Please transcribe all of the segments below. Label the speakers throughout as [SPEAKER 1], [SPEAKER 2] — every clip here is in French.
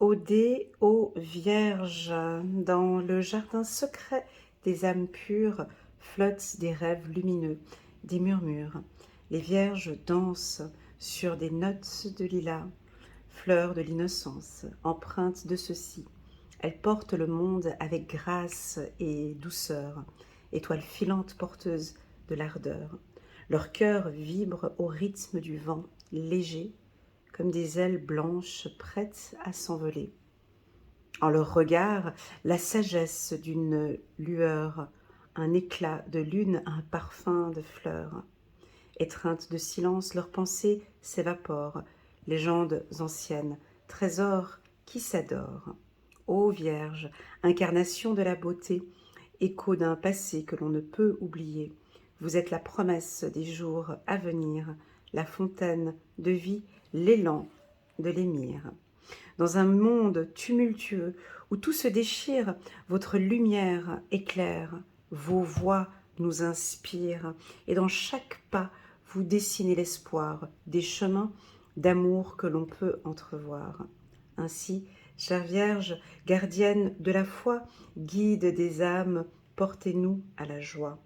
[SPEAKER 1] Odée aux Vierges, dans le jardin secret des âmes pures flottent des rêves lumineux, des murmures. Les Vierges dansent sur des notes de lilas, fleurs de l'innocence, empreintes de ceci. Elles portent le monde avec grâce et douceur, étoiles filantes porteuses de l'ardeur. Leur cœur vibre au rythme du vent, léger, comme des ailes blanches prêtes à s'envoler. En leur regard, la sagesse d'une lueur, un éclat de lune, un parfum de fleurs. Étreintes de silence, leurs pensées s'évaporent, légendes anciennes, trésors qui s'adorent. Ô Vierge, incarnation de la beauté, écho d'un passé que l'on ne peut oublier, vous êtes la promesse des jours à venir, la fontaine de vie, l'élan de l'émir. Dans un monde tumultueux où tout se déchire, votre lumière éclaire, vos voix nous inspirent, et dans chaque pas, vous dessinez l'espoir des chemins d'amour que l'on peut entrevoir. Ainsi, chère Vierge, gardienne de la foi, guide des âmes, portez-nous à la joie.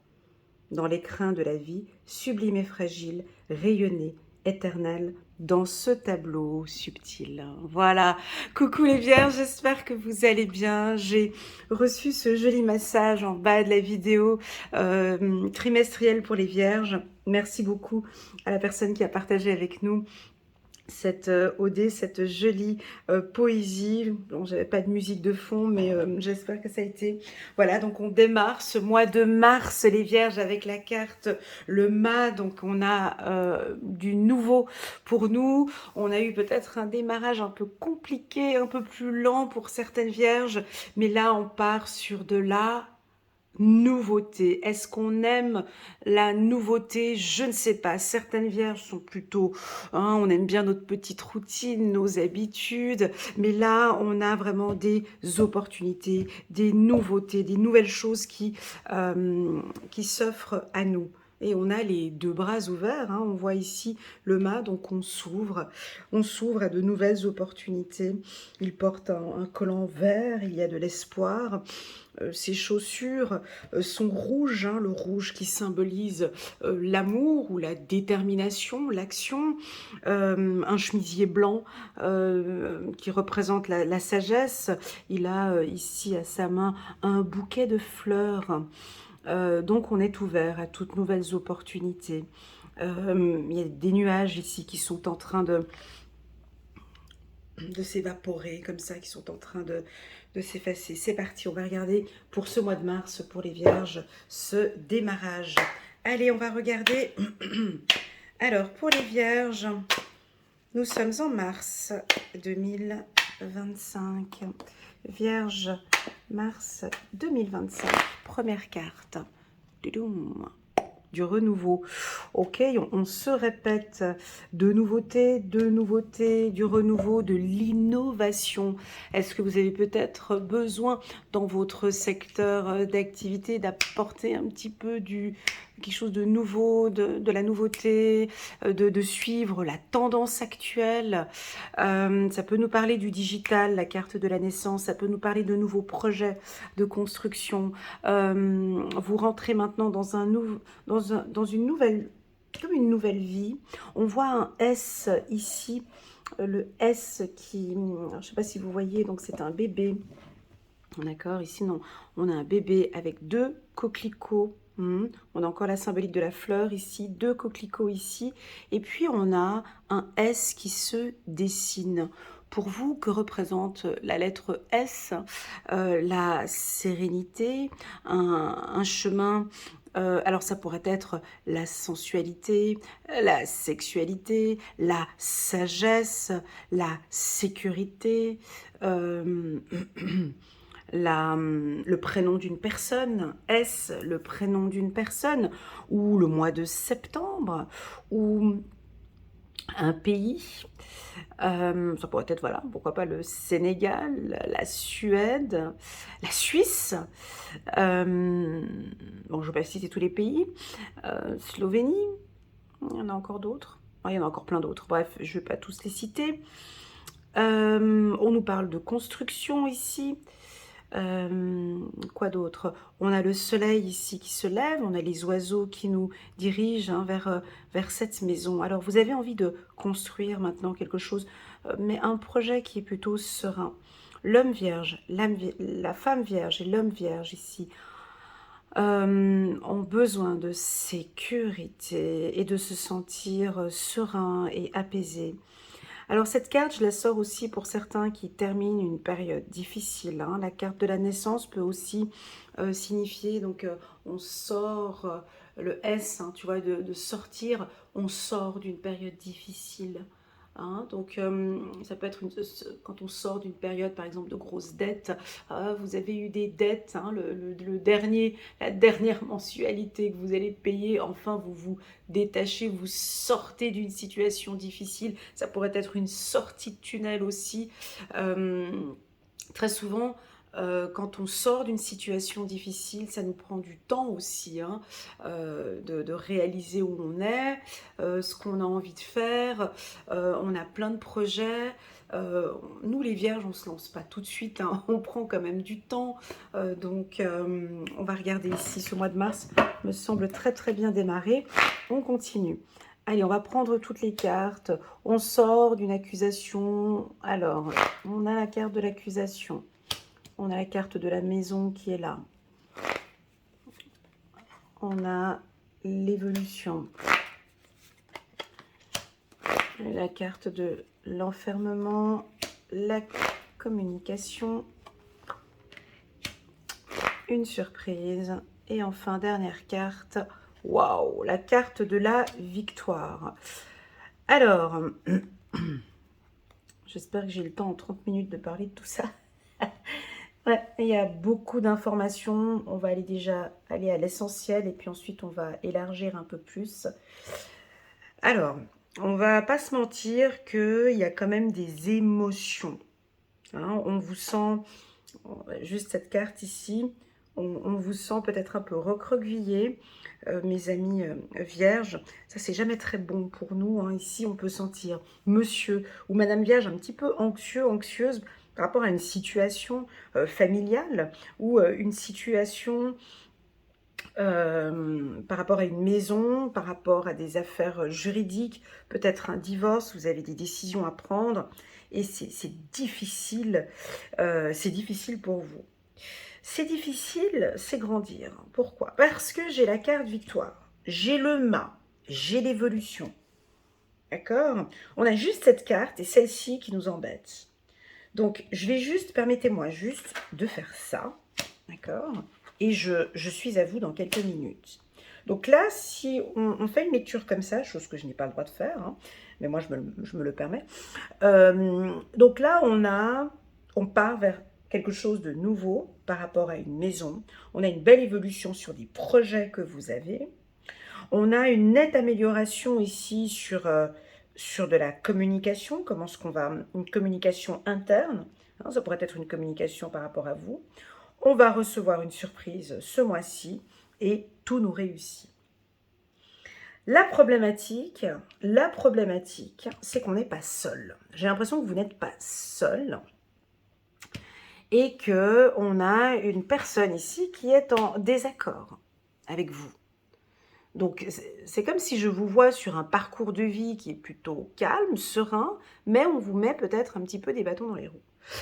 [SPEAKER 1] Dans l'écrin de la vie, sublime et fragile, rayonnez, éternelle, dans ce tableau subtil. Voilà, coucou les vierges, j'espère que vous allez bien. J'ai reçu ce joli massage en bas de la vidéo trimestrielle pour les vierges. Merci beaucoup à la personne qui a partagé avec nous cette OD, cette jolie poésie. Bon, j'avais pas de musique de fond, mais j'espère que ça a été... Voilà, donc on démarre ce mois de mars, les Vierges, avec la carte, le mât. Donc on a du nouveau pour nous. On a eu peut-être un démarrage un peu compliqué, un peu plus lent pour certaines Vierges, mais là on part sur de la nouveauté. Est-ce qu'on aime la nouveauté? Je ne sais pas. Certaines vierges sont plutôt, hein, on aime bien notre petite routine, nos habitudes, mais là, on a vraiment des opportunités, des nouveautés, des nouvelles choses qui s'offrent à nous. Et on a les deux bras ouverts, hein. On voit ici le mât, donc on s'ouvre à de nouvelles opportunités. Il porte un collant vert, il y a de l'espoir. Ses chaussures sont rouges, hein, le rouge qui symbolise l'amour ou la détermination, l'action. Un chemisier blanc qui représente la sagesse. Il a ici à sa main un bouquet de fleurs. Donc on est ouvert à toutes nouvelles opportunités. Il y a des nuages ici qui sont en train de s'évaporer, comme ça, qui sont en train de s'effacer. C'est parti, on va regarder pour ce mois de mars, pour les vierges, ce démarrage. Allez, on va regarder. Alors, pour les vierges, nous sommes en mars 2025. Vierge, mars 2025. Première carte. Du renouveau. Ok, on se répète de nouveautés, du renouveau, de l'innovation. Est-ce que vous avez peut-être besoin dans votre secteur d'activité d'apporter un petit peu quelque chose de nouveau, de la nouveauté, de suivre la tendance actuelle. Ça peut nous parler du digital, la carte de la naissance, ça peut nous parler de nouveaux projets de construction. Vous rentrez maintenant dans dans une nouvelle, comme une nouvelle vie. On voit un S ici, le S qui, je ne sais pas si vous voyez, donc c'est un bébé. D'accord, ici non, on a un bébé avec deux coquelicots. On a encore la symbolique de la fleur ici, deux coquelicots ici, et puis on a un S qui se dessine. Pour vous, que représente la lettre S? La sérénité, un chemin. Alors ça pourrait être la sensualité, la sexualité, la sagesse, la sécurité. Le prénom d'une personne, est-ce le prénom d'une personne, ou le mois de septembre, ou un pays, ça pourrait être, voilà, pourquoi pas le Sénégal, la Suède, la Suisse, bon, je ne vais pas citer tous les pays, Slovénie, il y en a encore d'autres, il y en a encore plein d'autres, bref, je ne vais pas tous les citer. On nous parle de construction ici. Quoi d'autre? On a le soleil ici qui se lève, on a les oiseaux qui nous dirigent hein, vers cette maison. Alors vous avez envie de construire maintenant quelque chose, mais un projet qui est plutôt serein. L'homme vierge, la femme vierge et l'homme vierge ici ont besoin de sécurité et de se sentir serein et apaisé. Alors cette carte, je la sors aussi pour certains qui terminent une période difficile. Hein. La carte de la naissance peut aussi signifier, donc on sort, le S, hein, tu vois, de sortir, on sort d'une période difficile. Hein. Donc ça peut être quand on sort d'une période par exemple de grosses dettes, vous avez eu des dettes, hein, la dernière mensualité que vous allez payer, enfin vous vous détachez, vous sortez d'une situation difficile, ça pourrait être une sortie de tunnel aussi. Très souvent, quand on sort d'une situation difficile, ça nous prend du temps aussi hein, de réaliser où on est, ce qu'on a envie de faire. On a plein de projets. Nous, les vierges, on ne se lance pas tout de suite. Hein, on prend quand même du temps. Donc, on va regarder ici. Ce mois de mars me semble très très bien démarré. On continue. Allez, on va prendre toutes les cartes. On sort d'une accusation. Alors, on a la carte de l'accusation. On a la carte de la maison qui est là. On a l'évolution. La carte de l'enfermement, la communication, une surprise. Et enfin, dernière carte. Waouh, la carte de la victoire. Alors, j'espère que j'ai le temps en 30 minutes de parler de tout ça. Ouais, il y a beaucoup d'informations. On va aller à l'essentiel et puis ensuite on va élargir un peu plus. Alors, on va pas se mentir qu'il y a quand même des émotions. Hein, on vous sent, juste cette carte ici, on vous sent peut-être un peu recroquevillé, mes amis vierges. Ça, c'est jamais très bon pour nous. Hein. Ici, on peut sentir monsieur ou madame vierge un petit peu anxieux, anxieuse par rapport à une situation familiale ou une situation par rapport à une maison, par rapport à des affaires juridiques, peut-être un divorce, vous avez des décisions à prendre et c'est difficile pour vous. C'est difficile, c'est grandir. Pourquoi? Parce que j'ai la carte victoire, j'ai le mât, j'ai l'évolution. D'accord? On a juste cette carte et celle-ci qui nous embête. Donc, je vais juste, permettez-moi juste de faire ça, d'accord? Et je suis à vous dans quelques minutes. Donc là, si on fait une lecture comme ça, chose que je n'ai pas le droit de faire, hein, mais moi je me le permets. Donc là, on part vers quelque chose de nouveau par rapport à une maison. On a une belle évolution sur des projets que vous avez. On a une nette amélioration ici sur de la communication, une communication interne, hein, ça pourrait être une communication par rapport à vous. On va recevoir une surprise ce mois-ci et tout nous réussit. La problématique, c'est qu'on n'est pas seul. J'ai l'impression que vous n'êtes pas seul et qu'on a une personne ici qui est en désaccord avec vous. Donc, c'est comme si je vous vois sur un parcours de vie qui est plutôt calme, serein, mais on vous met peut-être un petit peu des bâtons dans les roues.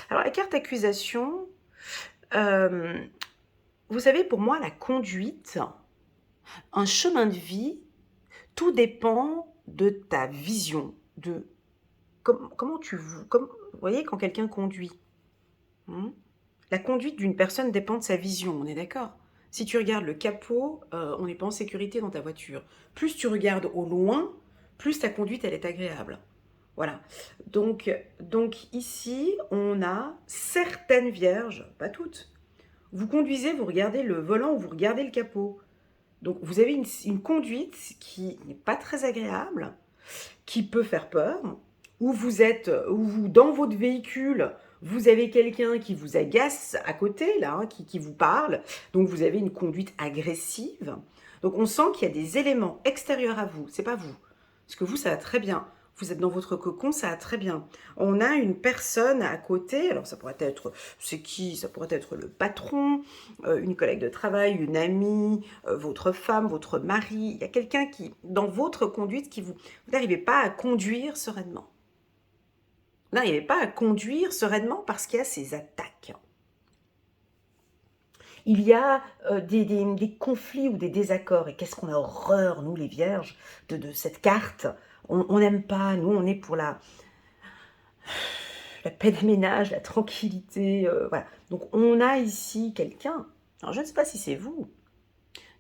[SPEAKER 1] Alors, la carte accusation, vous savez, pour moi, la conduite, un chemin de vie, tout dépend de ta vision, de comment vous voyez, quand quelqu'un conduit, la conduite d'une personne dépend de sa vision, on est d'accord? Si tu regardes le capot, on n'est pas en sécurité dans ta voiture. Plus tu regardes au loin, plus ta conduite, elle est agréable. Voilà. Donc ici, on a certaines vierges, pas toutes. Vous conduisez, vous regardez le volant ou vous regardez le capot. Donc vous avez une conduite qui n'est pas très agréable, qui peut faire peur, où dans votre véhicule, vous avez quelqu'un qui vous agace à côté, là, hein, qui vous parle. Donc, vous avez une conduite agressive. Donc, on sent qu'il y a des éléments extérieurs à vous. C'est pas vous. Parce que vous, ça va très bien. Vous êtes dans votre cocon, ça va très bien. On a une personne à côté, alors ça pourrait être, c'est qui? Ça pourrait être le patron, une collègue de travail, une amie, votre femme, votre mari. Il y a quelqu'un qui, dans votre conduite, vous n'arrivez pas à conduire sereinement. Vous n'arrivez pas à conduire sereinement parce qu'il y a ces attaques. Il y a des conflits ou des désaccords. Et qu'est-ce qu'on a horreur, nous les vierges, de cette carte. On n'aime pas, nous on est pour la paix des ménages, la tranquillité. Voilà. Donc on a ici quelqu'un, alors je ne sais pas si c'est vous,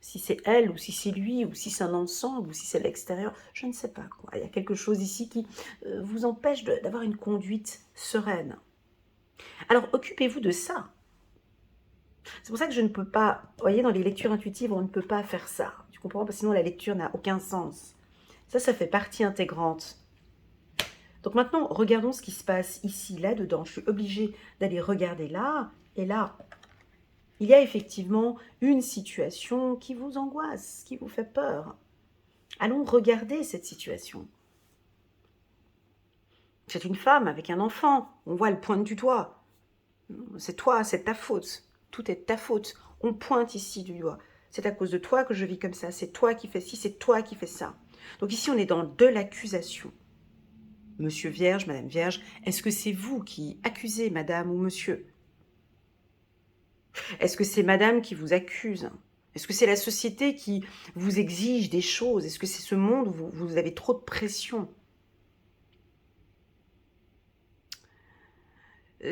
[SPEAKER 1] si c'est elle, ou si c'est lui, ou si c'est un ensemble, ou si c'est l'extérieur, je ne sais pas quoi. Il y a quelque chose ici qui vous empêche d'avoir une conduite sereine. Alors occupez-vous de ça. C'est pour ça que je ne peux pas, vous voyez, dans les lectures intuitives, on ne peut pas faire ça. Tu comprends? Parce que sinon la lecture n'a aucun sens. Ça fait partie intégrante. Donc maintenant, regardons ce qui se passe ici, là-dedans. Je suis obligée d'aller regarder là et là. Il y a effectivement une situation qui vous angoisse, qui vous fait peur. Allons regarder cette situation. C'est une femme avec un enfant. On voit, elle pointe du doigt. C'est toi, c'est ta faute. Tout est de ta faute. On pointe ici du doigt. C'est à cause de toi que je vis comme ça. C'est toi qui fais ci, c'est toi qui fais ça. Donc ici, on est dans de l'accusation. Monsieur Vierge, Madame Vierge, est-ce que c'est vous qui accusez Madame ou Monsieur? Est-ce que c'est Madame qui vous accuse? Est-ce que c'est la société qui vous exige des choses? Est-ce que c'est ce monde où vous avez trop de pression?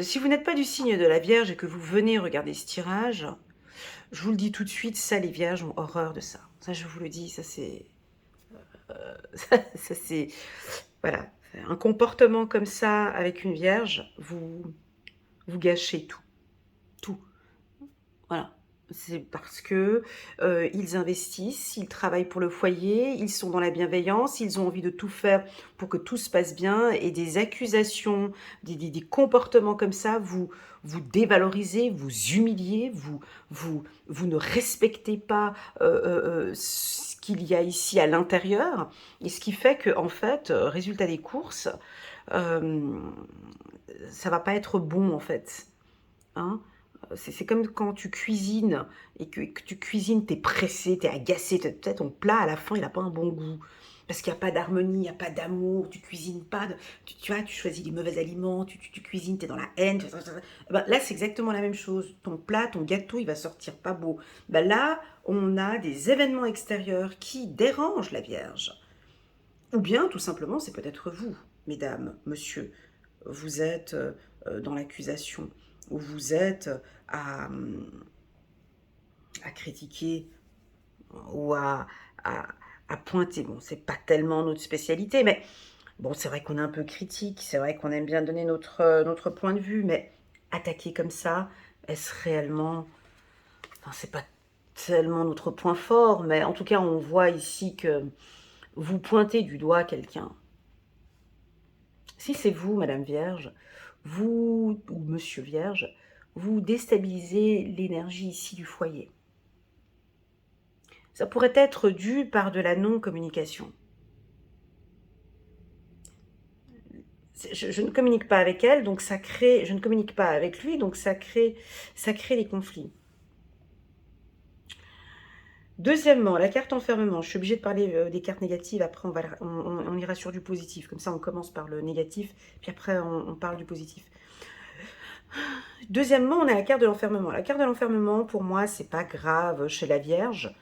[SPEAKER 1] Si vous n'êtes pas du signe de la Vierge et que vous venez regarder ce tirage, je vous le dis tout de suite, ça, les Vierges ont horreur de ça. Ça, je vous le dis, ça c'est... ça c'est... Voilà. Un comportement comme ça avec une Vierge, vous gâchez tout. Tout. Voilà. C'est parce que ils investissent, ils travaillent pour le foyer, ils sont dans la bienveillance, ils ont envie de tout faire pour que tout se passe bien, et des accusations, des comportements comme ça, vous dévalorisez, vous humiliez, vous ne respectez pas ce qu'il y a ici à l'intérieur, et ce qui fait que, en fait, résultat des courses, euh, ça va pas être bon, en fait. Hein. C'est comme quand tu cuisines et que tu cuisines, t'es pressé, t'es agacé, peut-être ton plat à la fin il n'a pas un bon goût. Parce qu'il n'y a pas d'harmonie, il n'y a pas d'amour, tu cuisines pas, tu vois, tu choisis les mauvais aliments, tu cuisines, tu es dans la haine. Ben, là, c'est exactement la même chose. Ton plat, ton gâteau, il va sortir pas beau. Ben, là, on a des événements extérieurs qui dérangent la Vierge. Ou bien, tout simplement, c'est peut-être vous, mesdames, monsieur. Vous êtes dans l'accusation, ou vous êtes à, à critiquer, ou à pointer. Bon, c'est pas tellement notre spécialité, mais bon, c'est vrai qu'on est un peu critique, c'est vrai qu'on aime bien donner notre point de vue, mais attaquer comme ça, est-ce réellement... Enfin, c'est pas tellement notre point fort, mais en tout cas, on voit ici que vous pointez du doigt quelqu'un. Si c'est vous, Madame Vierge, vous, ou Monsieur Vierge, vous déstabilisez l'énergie ici du foyer. Ça pourrait être dû par de la non-communication. Je ne communique pas avec elle, donc ça crée... Je ne communique pas avec lui, donc ça crée des conflits. Deuxièmement, la carte enfermement. Je suis obligée de parler des cartes négatives, après on ira sur du positif. Comme ça, on commence par le négatif, puis après, on parle du positif. Deuxièmement, on a la carte de l'enfermement. La carte de l'enfermement, pour moi, c'est pas grave chez la Vierge,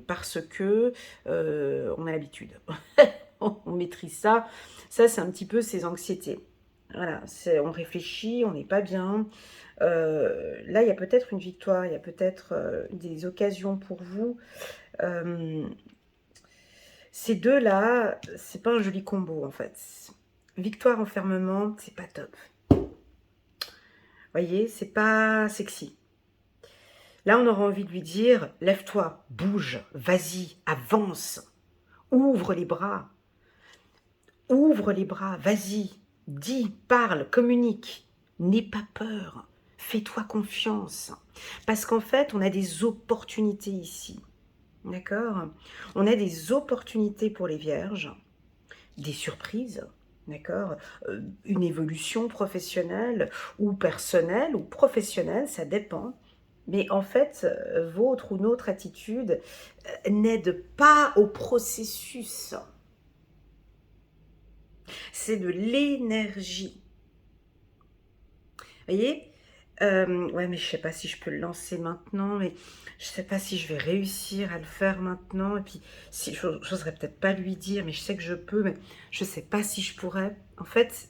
[SPEAKER 1] parce que on a l'habitude. On maîtrise ça. Ça, c'est un petit peu ses anxiétés. Voilà, on réfléchit, on n'est pas bien. Là, il y a peut-être une victoire, il y a peut-être des occasions pour vous. Ces deux-là, c'est pas un joli combo, en fait. Victoire, enfermement, c'est pas top. Voyez, c'est pas sexy. Là, on aura envie de lui dire, lève-toi, bouge, vas-y, avance, ouvre les bras, vas-y, dis, parle, communique, n'aie pas peur, fais-toi confiance. Parce qu'en fait, on a des opportunités ici, d'accord? On a des opportunités pour les vierges. des surprises, d'accord, une évolution professionnelle ou personnelle ou professionnelle, ça dépend. Mais en fait, votre ou notre attitude n'aide pas au processus. C'est de l'énergie. Vous voyez? Ouais, mais je sais pas si je peux le lancer maintenant, mais je sais pas si je vais réussir à le faire maintenant. Et puis, si j'oserais peut-être pas lui dire, mais je sais que je peux, mais je sais pas si je pourrais. En fait,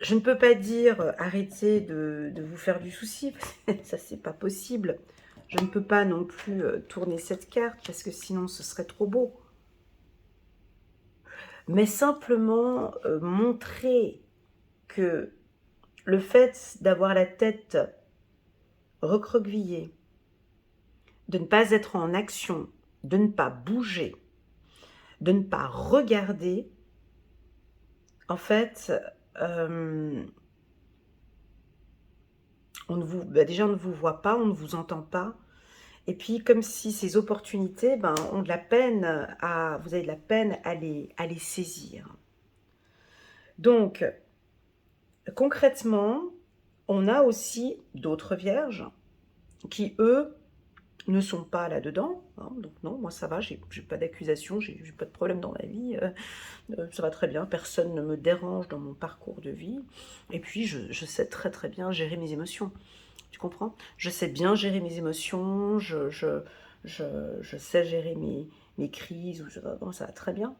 [SPEAKER 1] je ne peux pas dire arrêtez de vous faire du souci, parce que ça c'est pas possible. Je ne peux pas non plus tourner cette carte parce que sinon ce serait trop beau. Mais simplement montrer que le fait d'avoir la tête recroquevillée, de ne pas être en action, de ne pas bouger, de ne pas regarder, en fait, déjà on ne vous voit pas, on ne vous entend pas. Et puis comme si ces opportunités ont de la peine vous avez de la peine à les saisir. Donc concrètement, on a aussi d'autres vierges qui, eux, ne sont pas là-dedans. Hein, donc non, moi ça va, j'ai pas d'accusation, j'ai pas de problème dans ma vie, ça va très bien, personne ne me dérange dans mon parcours de vie. Et puis je sais très très bien gérer mes émotions. Tu comprends? Je sais bien gérer mes émotions, je sais gérer mes crises, bon, ça va très bien.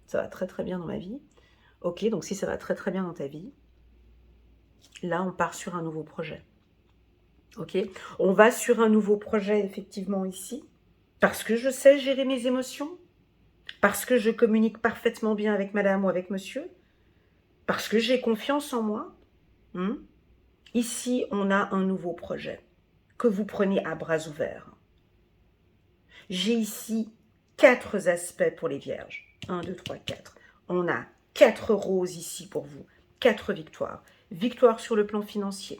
[SPEAKER 1] Ça va très très bien dans ma vie. Ok, donc si ça va très très bien dans ta vie, là on part sur un nouveau projet. Ok, on va sur un nouveau projet effectivement ici, parce que je sais gérer mes émotions, parce que je communique parfaitement bien avec madame ou avec monsieur, parce que j'ai confiance en moi. Ici, on a un nouveau projet que vous prenez à bras ouverts. J'ai ici 4 aspects pour les vierges. 1, 2, 3, 4. On a 4 roses ici pour vous. 4 victoires. Victoire sur le plan financier.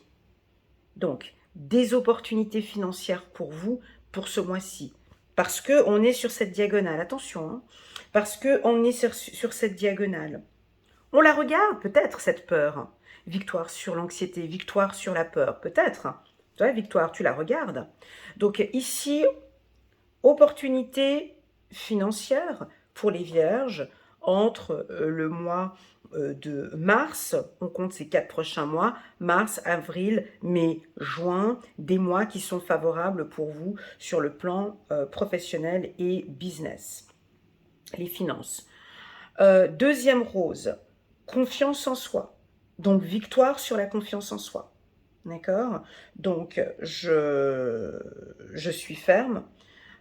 [SPEAKER 1] Donc, des opportunités financières pour vous pour ce mois-ci. Parce qu'on est sur cette diagonale. Attention, hein, parce qu'on est sur cette diagonale. On la regarde, peut-être, cette peur. Victoire sur l'anxiété, victoire sur la peur, peut-être. Tu vois, victoire, tu la regardes. Donc ici, opportunité financière pour les vierges entre le mois de mars, on compte ces 4 prochains mois, mars, avril, mai, juin, des mois qui sont favorables pour vous sur le plan professionnel et business, les finances. Deuxième rose, confiance en soi. Donc, victoire sur la confiance en soi. D'accord? Donc, je suis ferme,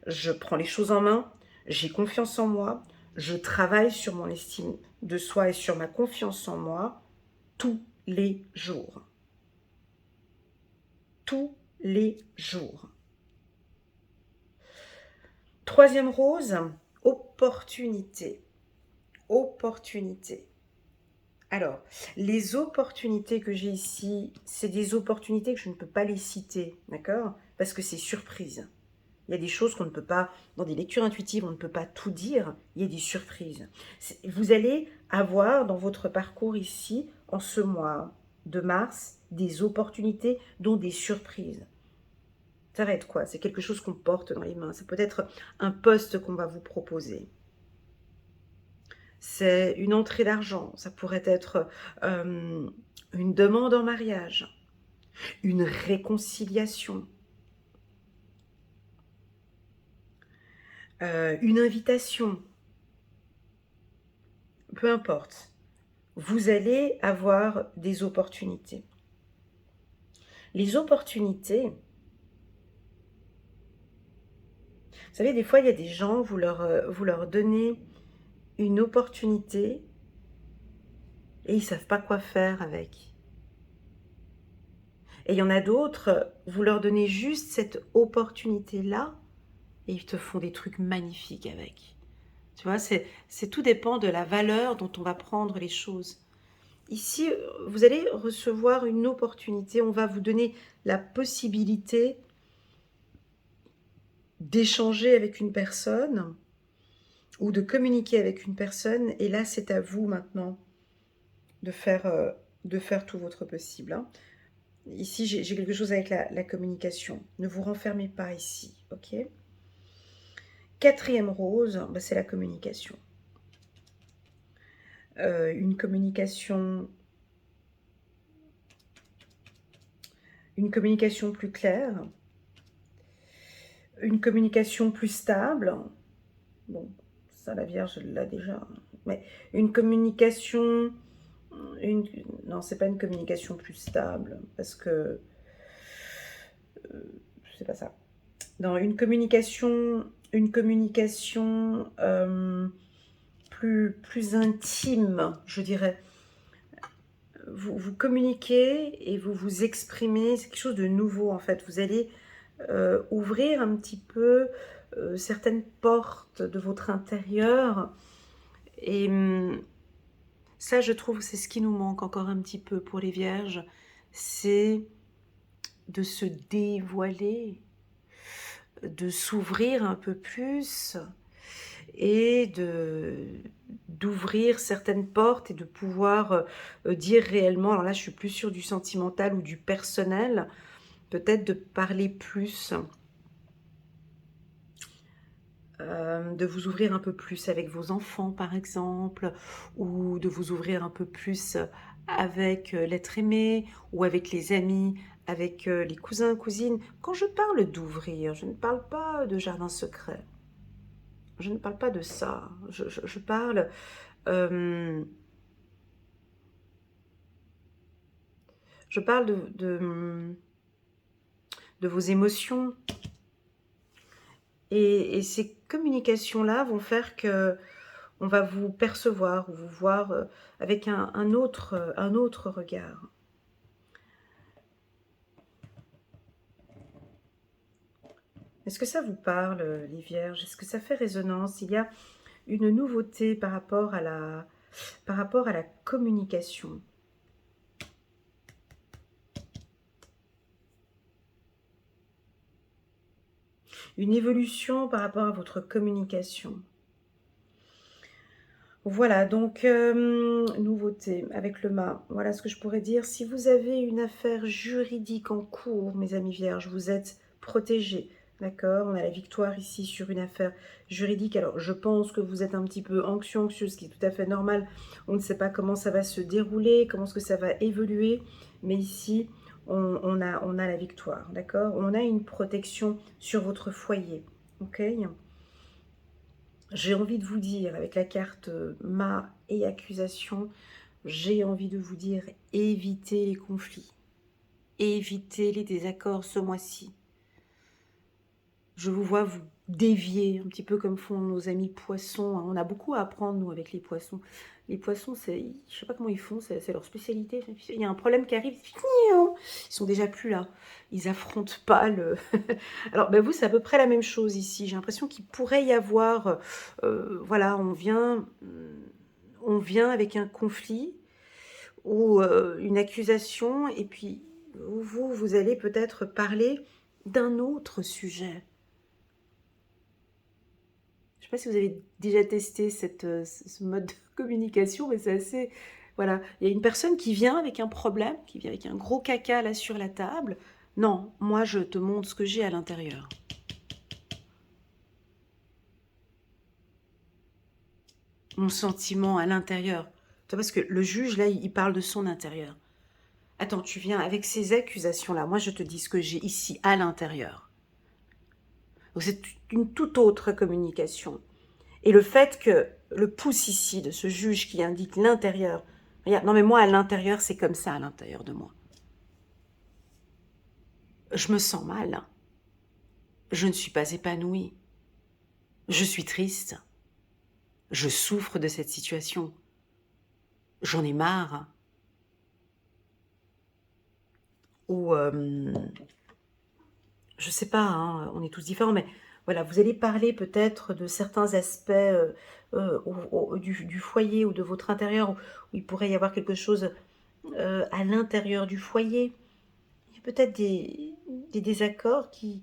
[SPEAKER 1] je prends les choses en main, j'ai confiance en moi, je travaille sur mon estime de soi et sur ma confiance en moi tous les jours. Tous les jours. Troisième rose, opportunité. Opportunité. Alors, les opportunités que j'ai ici, c'est des opportunités que je ne peux pas les citer, d'accord? Parce que c'est surprise. Il y a des choses qu'on ne peut pas, dans des lectures intuitives, on ne peut pas tout dire, il y a des surprises. Vous allez avoir dans votre parcours ici, en ce mois de mars, des opportunités, dont des surprises. Ça va être quoi? C'est quelque chose qu'on porte dans les mains. C'est peut-être un poste qu'on va vous proposer. C'est une entrée d'argent. Ça pourrait être une demande en mariage, une réconciliation, une invitation. Peu importe. Vous allez avoir des opportunités. Les opportunités, vous savez, des fois, il y a des gens, vous leur donnez une opportunité et ils ne savent pas quoi faire avec. Et il y en a d'autres, vous leur donnez juste cette opportunité-là et ils te font des trucs magnifiques avec. Tu vois, tout dépend de la valeur dont on va prendre les choses. Ici, vous allez recevoir une opportunité, on va vous donner la possibilité d'échanger avec une personne ou de communiquer avec une personne, et là c'est à vous maintenant de faire tout votre possible, hein. Ici j'ai quelque chose avec la communication. Ne vous renfermez pas ici, ok? Quatrième rose, bah, c'est la communication. Une communication plus claire, une communication plus stable. Bon, ça la Vierge l'a déjà, mais une communication, non, c'est pas une communication plus stable, parce que c'est pas ça. Non, une communication plus intime, je dirais. Vous communiquez et vous vous exprimez, c'est quelque chose de nouveau en fait. Vous allez ouvrir un petit peu certaines portes de votre intérieur. Et ça, je trouve, c'est ce qui nous manque encore un petit peu pour les vierges, c'est de se dévoiler, de s'ouvrir un peu plus et d'ouvrir certaines portes et de pouvoir dire réellement, alors là je suis plus sûre du sentimental ou du personnel, peut-être de parler plus, de vous ouvrir un peu plus avec vos enfants par exemple, ou de vous ouvrir un peu plus avec l'être aimé, ou avec les amis, avec les cousins, cousines. Quand je parle d'ouvrir, je ne parle pas de jardin secret. Je ne parle pas de ça. Je parle euh, je parle de vos émotions. Et ces communications-là vont faire que on va vous percevoir, ou vous voir avec un autre regard. Est-ce que ça vous parle, les vierges? Est-ce que ça fait résonance? Il y a une nouveauté par rapport à la communication. Une évolution par rapport à votre communication. Voilà, donc nouveauté avec le mât. Voilà ce que je pourrais dire. Si vous avez une affaire juridique en cours, mes amis vierges, vous êtes protégés. D'accord? On a la victoire ici sur une affaire juridique. Alors, je pense que vous êtes un petit peu anxieux, ce qui est tout à fait normal. On ne sait pas comment ça va se dérouler, comment est-ce que ça va évoluer. Mais ici, on a la victoire. D'accord? On a une protection sur votre foyer. Ok? J'ai envie de vous dire, avec la carte mât et accusation, j'ai envie de vous dire, évitez les conflits, évitez les désaccords ce mois-ci. Je vous vois vous dévier, un petit peu comme font nos amis poissons. On a beaucoup à apprendre, nous, avec les poissons. Les poissons, je ne sais pas comment ils font, c'est leur spécialité. Il y a un problème qui arrive, ils sont déjà plus là. Ils affrontent pas le... Alors, ben vous, c'est à peu près la même chose ici. J'ai l'impression qu'il pourrait y avoir... voilà, on vient avec un conflit ou une accusation, et puis vous allez peut-être parler d'un autre sujet. Je ne sais pas si vous avez déjà testé ce mode de communication, mais c'est assez... Voilà, il y a une personne qui vient avec un problème, qui vient avec un gros caca là sur la table. Non, moi je te montre ce que j'ai à l'intérieur. Mon sentiment à l'intérieur. Parce que le juge, là, il parle de son intérieur. Attends, tu viens avec ces accusations-là. Moi, je te dis ce que j'ai ici à l'intérieur. Donc, c'est une toute autre communication. Et le fait que le pouce ici de ce juge qui indique l'intérieur, regarde, non mais moi à l'intérieur, c'est comme ça à l'intérieur de moi. Je me sens mal. Je ne suis pas épanouie. Je suis triste. Je souffre de cette situation. J'en ai marre. Ou, je sais pas, hein, on est tous différents, mais voilà, vous allez parler peut-être de certains aspects du foyer ou de votre intérieur, où il pourrait y avoir quelque chose à l'intérieur du foyer. Il y a peut-être des désaccords qui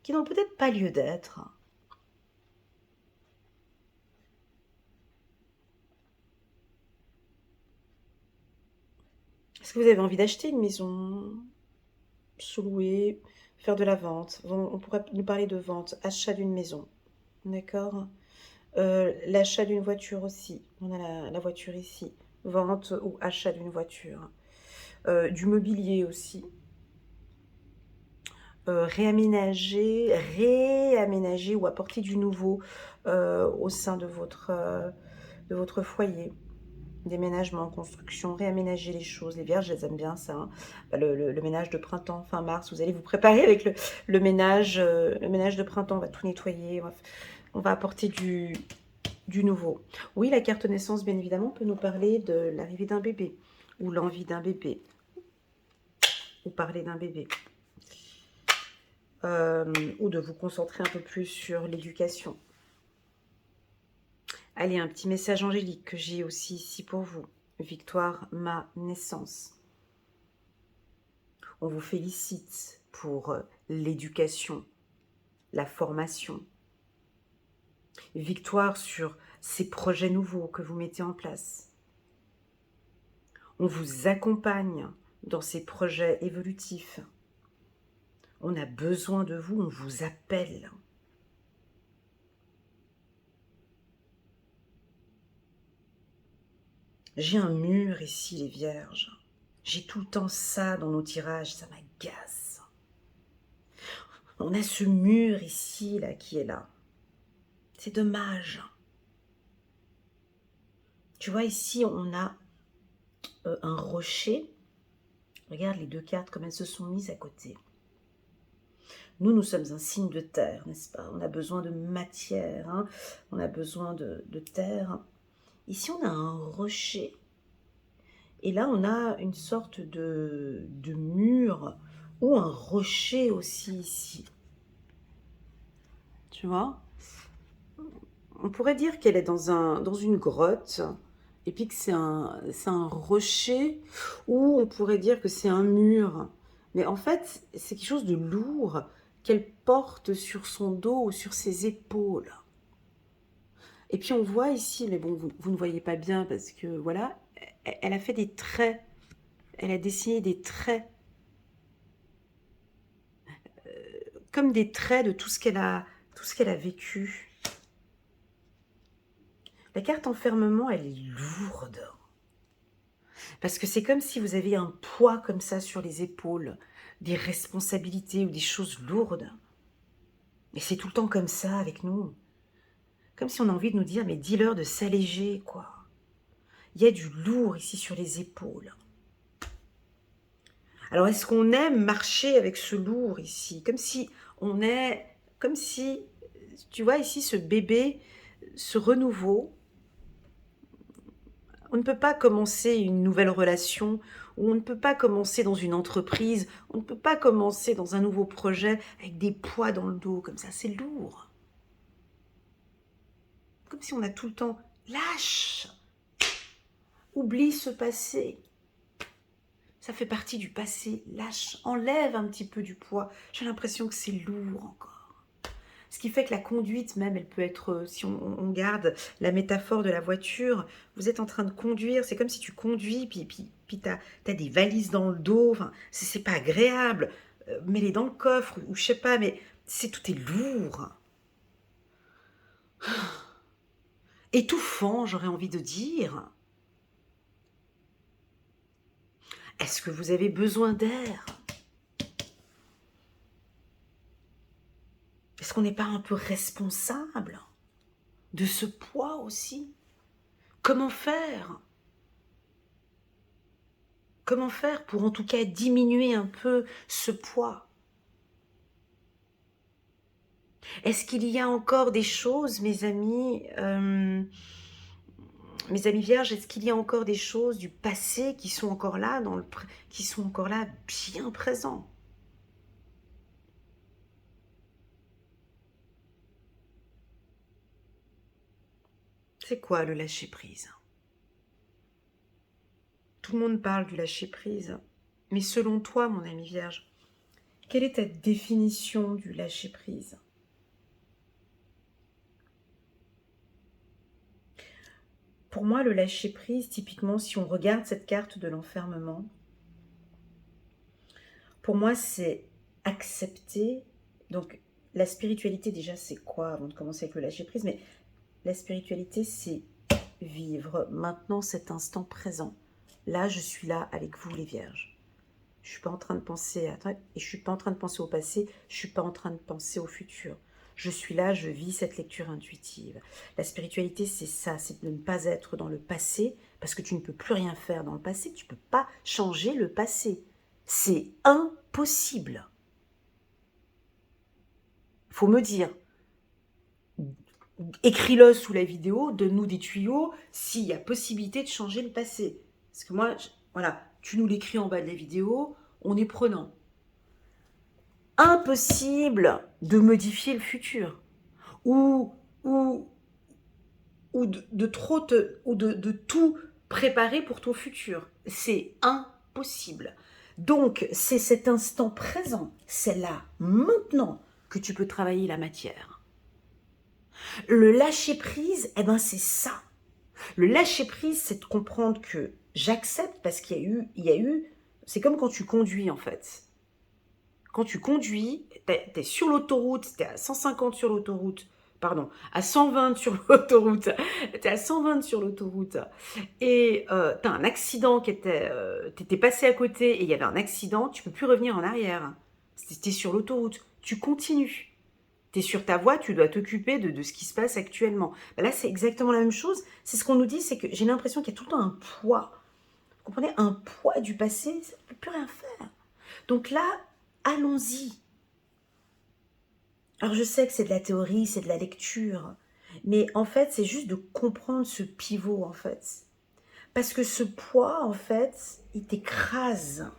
[SPEAKER 1] n'ont peut-être pas lieu d'être. Est-ce que vous avez envie d'acheter une maison, sous-louer, faire de la vente? On pourrait nous parler de vente, achat d'une maison, d'accord? L'achat d'une voiture aussi, on a la voiture ici. Vente ou achat d'une voiture. Du mobilier aussi. Réaménager ou apporter du nouveau au sein de votre foyer. Déménagement, construction, réaménager les choses. Les vierges, elles aiment bien ça, hein. Bah, le ménage de printemps, fin mars, vous allez vous préparer avec le ménage de printemps. On va tout nettoyer, on va apporter du nouveau. Oui, la carte naissance, bien évidemment, peut nous parler de l'arrivée d'un bébé, ou l'envie d'un bébé, ou parler d'un bébé. Ou de vous concentrer un peu plus sur l'éducation. Allez, un petit message angélique que j'ai aussi ici pour vous. Victoire, ma naissance. On vous félicite pour l'éducation, la formation. Victoire sur ces projets nouveaux que vous mettez en place. On vous accompagne dans ces projets évolutifs. On a besoin de vous, on vous appelle. J'ai un mur ici, les vierges. J'ai tout le temps ça dans nos tirages, ça m'agace. On a ce mur ici, là, qui est là. C'est dommage. Tu vois, ici, on a un rocher. Regarde les deux cartes, comme elles se sont mises à côté. Nous sommes un signe de terre, n'est-ce pas? On a besoin de matière, hein, on a besoin de terre. Ici, on a un rocher. Et là, on a une sorte de mur ou un rocher aussi ici. Tu vois? On pourrait dire qu'elle est dans une grotte, et puis que c'est un rocher, ou on pourrait dire que c'est un mur. Mais en fait, c'est quelque chose de lourd qu'elle porte sur son dos ou sur ses épaules. Et puis on voit ici, mais bon, vous ne voyez pas bien parce que voilà, elle a fait des traits. Elle a dessiné des traits, comme des traits de tout ce qu'elle a vécu. La carte enfermement, elle est lourde. Parce que c'est comme si vous aviez un poids comme ça sur les épaules, des responsabilités ou des choses lourdes. Et c'est tout le temps comme ça avec nous. Comme si on a envie de nous dire, mais dis-leur de s'alléger, quoi. Il y a du lourd ici sur les épaules. Alors, est-ce qu'on aime marcher avec ce lourd ici? Comme si, tu vois ici, ce bébé, ce renouveau, on ne peut pas commencer une nouvelle relation, ou on ne peut pas commencer dans une entreprise, on ne peut pas commencer dans un nouveau projet avec des poids dans le dos, comme ça, c'est lourd. Comme si on a tout le temps, lâche, oublie ce passé. Ça fait partie du passé, lâche, enlève un petit peu du poids. J'ai l'impression que c'est lourd encore. Ce qui fait que la conduite même, elle peut être, si on garde la métaphore de la voiture, vous êtes en train de conduire, c'est comme si tu conduis, puis t'as des valises dans le dos, enfin, c'est pas agréable. Mets-les dans le coffre, ou je sais pas, mais tout est lourd. Étouffant, j'aurais envie de dire. Est-ce que vous avez besoin d'air? Est-ce qu'on n'est pas un peu responsable de ce poids aussi? Comment faire? Comment faire pour en tout cas diminuer un peu ce poids? Est-ce qu'il y a encore des choses, mes amis vierges, est-ce qu'il y a encore des choses du passé qui sont encore là, qui sont encore là, bien présents? C'est quoi le lâcher-prise? Tout le monde parle du lâcher-prise, mais selon toi, mon ami vierge, quelle est ta définition du lâcher-prise? Pour moi, le lâcher-prise, typiquement, si on regarde cette carte de l'enfermement, Pour moi, c'est accepter. Donc, la spiritualité, déjà, c'est quoi avant de commencer avec le lâcher-prise? Mais la spiritualité, c'est vivre maintenant cet instant présent. Là, je suis là avec vous, les vierges. Je ne suis pas en train de penser à... Et je ne suis pas en train de penser au passé, je ne suis pas en train de penser au futur. Je suis là, je vis cette lecture intuitive. La spiritualité, c'est ça, c'est de ne pas être dans le passé, parce que tu ne peux plus rien faire dans le passé, tu ne peux pas changer le passé. C'est impossible. Il faut me dire, écris-le sous la vidéo, donne-nous des tuyaux s'il y a possibilité de changer le passé. Parce que moi, voilà, tu nous l'écris en bas de la vidéo, on est prenant. Impossible de modifier le futur. Ou de tout préparer pour ton futur. C'est impossible. Donc, c'est cet instant présent, c'est là, maintenant, que tu peux travailler la matière. Le lâcher-prise, eh ben c'est ça. Le lâcher-prise, c'est de comprendre que j'accepte parce qu'il y a eu, c'est comme quand tu conduis en fait. Quand tu conduis, t'es sur l'autoroute, t'es à 150 sur l'autoroute, pardon, à 120 sur l'autoroute, t'es à 120 sur l'autoroute, et t'as un accident t'étais passé à côté et il y avait un accident, tu peux plus revenir en arrière. T'es sur l'autoroute, tu continues. T'es sur ta voie, tu dois t'occuper de ce qui se passe actuellement. Ben là, c'est exactement la même chose. C'est ce qu'on nous dit, c'est que j'ai l'impression qu'il y a tout le temps un poids. Vous comprenez? Un poids du passé, ça ne peut plus rien faire. Donc là, allons-y. Alors je sais que c'est de la théorie, c'est de la lecture, mais en fait c'est juste de comprendre ce pivot en fait. Parce que ce poids en fait, il t'écrase.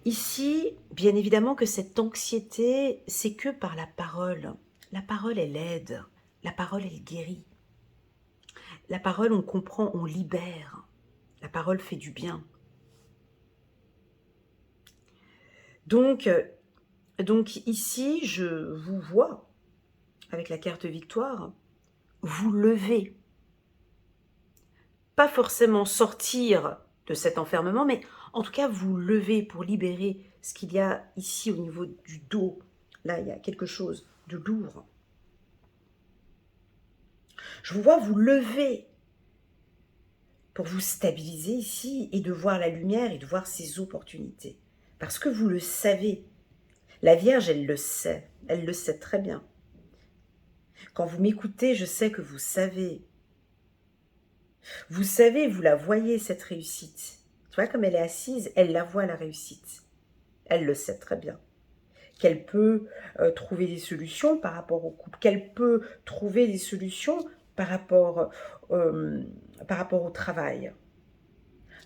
[SPEAKER 1] Ici, bien évidemment que cette anxiété, c'est que par la parole. La parole, elle aide. La parole, elle guérit. La parole, on comprend, on libère. La parole fait du bien. Donc ici, je vous vois, avec la carte victoire, vous lever. Pas forcément sortir de cet enfermement, mais en tout cas vous lever pour libérer ce qu'il y a ici au niveau du dos. Là, il y a quelque chose de lourd. Je vous vois vous lever pour vous stabiliser ici et de voir la lumière et de voir ces opportunités. Parce que vous le savez. La Vierge, elle le sait très bien. Quand vous m'écoutez, je sais que vous savez. Vous savez, vous la voyez, cette réussite. Tu vois, comme elle est assise, elle la voit, la réussite. Elle le sait très bien. Qu'elle peut trouver des solutions par rapport au couple, qu'elle peut trouver des solutions par rapport au travail.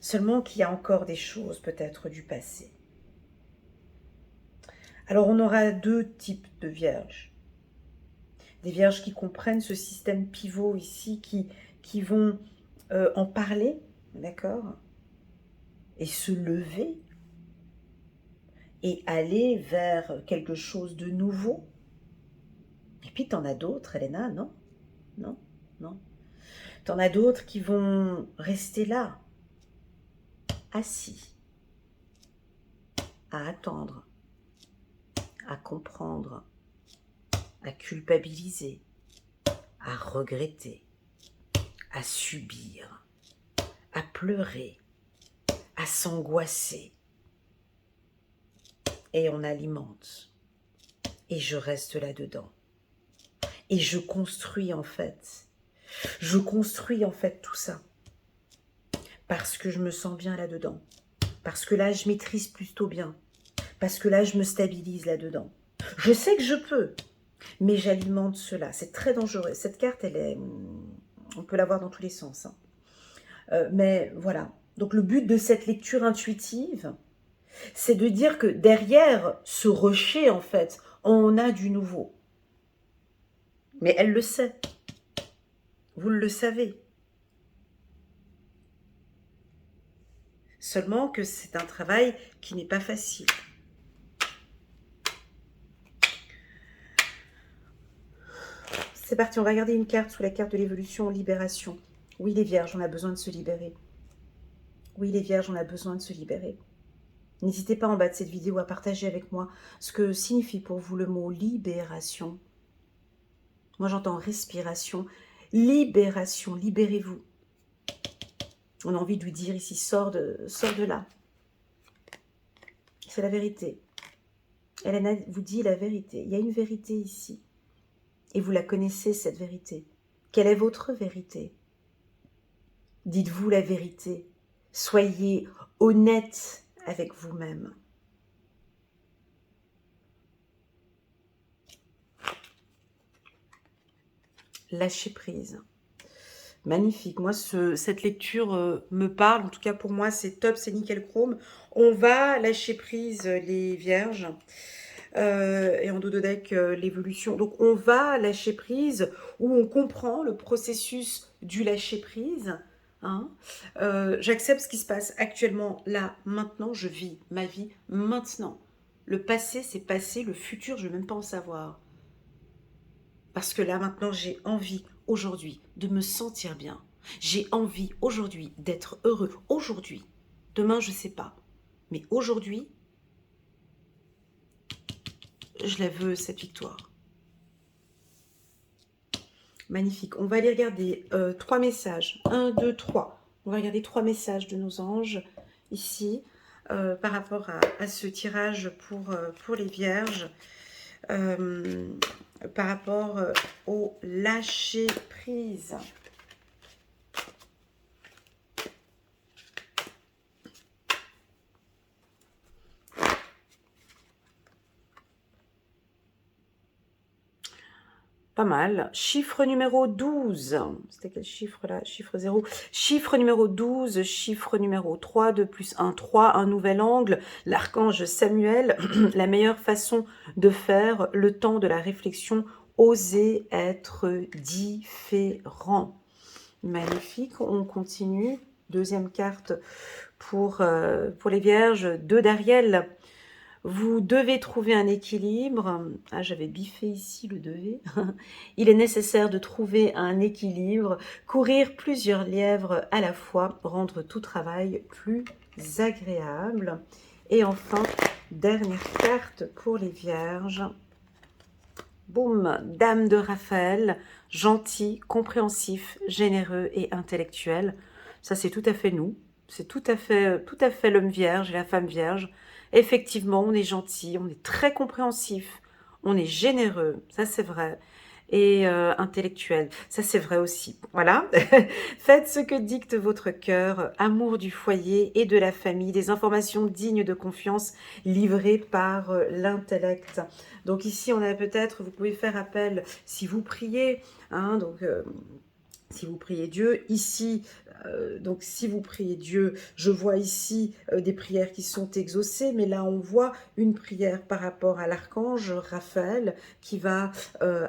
[SPEAKER 1] Seulement qu'il y a encore des choses peut-être du passé. Alors on aura deux types de vierges. Des vierges qui comprennent ce système pivot ici, qui vont en parler, d'accord? Et se lever et aller vers quelque chose de nouveau. Et puis t'en as d'autres, Elena, non? Non, non. T'en as d'autres qui vont rester là, assis, à attendre, à comprendre, à culpabiliser, à regretter, à subir, à pleurer, à s'angoisser. Et on alimente. Et je reste là-dedans. Et je construis en fait. Je construis en fait tout ça. Parce que je me sens bien là-dedans. Parce que là, je maîtrise plutôt bien. Parce que là, je me stabilise là-dedans. Je sais que je peux, mais j'alimente cela. C'est très dangereux. Cette carte, on peut la voir dans tous les sens. Hein. Mais voilà. Donc le but de cette lecture intuitive, c'est de dire que derrière ce rocher, en fait, on a du nouveau. Mais elle le sait. Vous le savez. Seulement que c'est un travail qui n'est pas facile. C'est parti, on va regarder une carte sous la carte de l'évolution, libération. Oui, les vierges, on a besoin de se libérer. Oui, les vierges, on a besoin de se libérer. N'hésitez pas en bas de cette vidéo à partager avec moi ce que signifie pour vous le mot libération. Moi j'entends respiration, libération, libérez-vous. On a envie de lui dire ici, sors de là. C'est la vérité. Elena vous dit la vérité. Il y a une vérité ici. Et vous la connaissez, cette vérité. Quelle est votre vérité? Dites-vous la vérité. Soyez honnête avec vous-même. Lâchez prise. Magnifique. Moi, cette lecture me parle. En tout cas, pour moi, c'est top, c'est nickel chrome. On va lâcher prise les vierges. Et en dos de deck, l'évolution. Donc, on va lâcher prise, où on comprend le processus du lâcher prise. Hein. J'accepte ce qui se passe actuellement, là, maintenant. Je vis ma vie maintenant. Le passé, c'est passé. Le futur, je ne veux même pas en savoir. Parce que là, maintenant, j'ai envie, aujourd'hui, de me sentir bien. J'ai envie, aujourd'hui, d'être heureux. Aujourd'hui. Demain, je ne sais pas. Mais aujourd'hui, je la veux, cette victoire. Magnifique. On va aller regarder 3 messages. 1, 2, 3. On va regarder 3 messages de nos anges ici par rapport à ce tirage pour les vierges. Par rapport au lâcher prise. Pas mal. Chiffre numéro 12. C'était quel chiffre là? Chiffre 0. Chiffre numéro 12. Chiffre numéro 3. 2 plus 1, 3. Un nouvel angle. L'archange Samuel. La meilleure façon de faire le temps de la réflexion. Oser être différent. Magnifique. On continue. Deuxième carte pour les vierges. 2 d'Ariel. Vous devez trouver un équilibre. Ah, j'avais biffé ici le devait. Il est nécessaire de trouver un équilibre, courir plusieurs lièvres à la fois, rendre tout travail plus agréable. Et enfin, dernière carte pour les vierges. Boum, Dame de Raphaël, gentil, compréhensif, généreux et intellectuel. Ça, c'est tout à fait nous. C'est tout à fait l'homme vierge et la femme vierge. Effectivement, on est gentil, on est très compréhensif, on est généreux, ça c'est vrai, et intellectuel, ça c'est vrai aussi. Voilà, faites ce que dicte votre cœur, amour du foyer et de la famille, des informations dignes de confiance livrées par l'intellect. Donc ici, on a peut-être, vous pouvez faire appel si vous priez, hein, donc... si vous priez Dieu, ici, donc si vous priez Dieu, je vois ici des prières qui sont exaucées, mais là on voit une prière par rapport à l'archange Raphaël qui va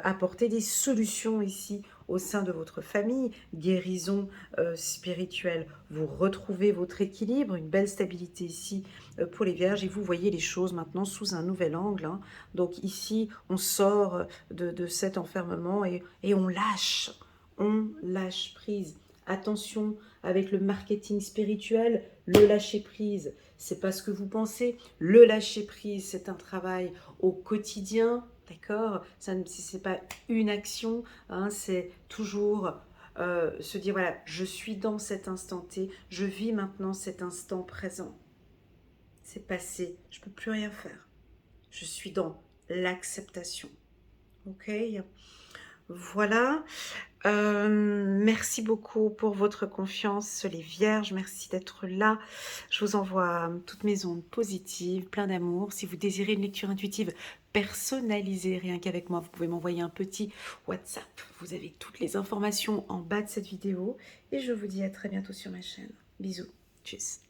[SPEAKER 1] apporter des solutions ici au sein de votre famille, guérison spirituelle. Vous retrouvez votre équilibre, une belle stabilité ici pour les vierges et vous voyez les choses maintenant sous un nouvel angle. Hein. Donc ici, on sort de cet enfermement et on lâche. On lâche prise. Attention avec le marketing spirituel, le lâcher prise, c'est pas ce que vous pensez. Le lâcher prise, c'est un travail au quotidien, d'accord? Ça c'est pas une action, hein, c'est toujours se dire voilà, je suis dans cet instant T, je vis maintenant cet instant présent. C'est passé, je peux plus rien faire. Je suis dans l'acceptation. Ok? Voilà. Merci beaucoup pour votre confiance, les vierges. Merci d'être là. Je vous envoie toutes mes ondes positives, plein d'amour. Si vous désirez une lecture intuitive personnalisée, rien qu'avec moi, vous pouvez m'envoyer un petit WhatsApp. Vous avez toutes les informations en bas de cette vidéo. Et je vous dis à très bientôt sur ma chaîne. Bisous. Tchuss.